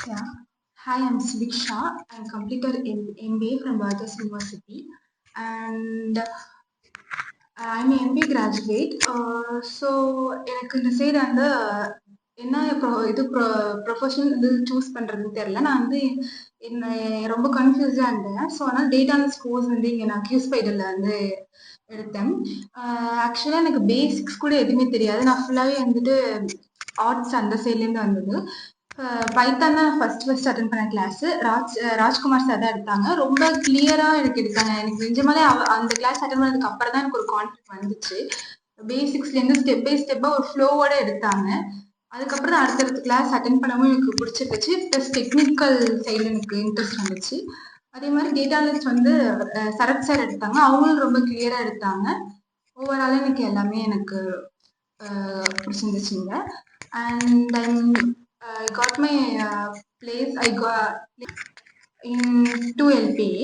Yeah. Hi, I'm Subiksha. I completed MBA from Bhardas University, and I'm an MBA graduate. So எனக்கு இந்த side வந்து என்ன இது profession இது சூஸ் பண்ணுறதுன்னு தெரியல. நான் வந்து என்ன ரொம்ப கன்ஃபியூஸாக இருந்தேன். ஸோ அதனால் டேட்டா அனலிஸ்ட் கோர்ஸ் வந்து இங்கே நான் QSpiders வந்து எடுத்தேன். ஆக்சுவலாக எனக்கு பேசிக்ஸ் கூட எதுவுமே தெரியாது. நான் ஃபுல்லாகவே வந்துட்டு ஆர்ட்ஸ் அந்த சைட்லேருந்து வந்தது. பைத்தான் தான் ஃபர்ஸ்ட் அட்டன் பண்ண கிளாஸ். ராஜ்குமார் சார் தான் எடுத்தாங்க. ரொம்ப கிளியரா எனக்கு எடுத்தாங்க. எனக்கு நிஜமாலே அந்த கிளாஸ் அட்டன் பண்ணதுக்கு அப்புறம் தான் எனக்கு ஒரு கான்ஃபிடன்ட் வந்துச்சு. பேசிக்ஸ்லேருந்து ஸ்டெப் பை ஸ்டெப்பாக ஒரு ஃப்ளோவோட எடுத்தாங்க. அதுக்கப்புறம் தான் அடுத்தடுத்த கிளாஸ் அட்டன் பண்ணவும் எனக்கு பிடிச்சிருந்துச்சு. ப்ளஸ் டெக்னிக்கல் சைடில் எனக்கு இன்ட்ரெஸ்ட் வந்துச்சு. அதே மாதிரி டேட்டா அனலிஸ்ட் வந்து சரத் சார் எடுத்தாங்க. அவங்களும் ரொம்ப கிளியரா எடுத்தாங்க. ஓவராலாக எனக்கு எல்லாமே எனக்கு பிடிச்சிருந்துச்சுங்க. And I got my place. I got in 2 LPA.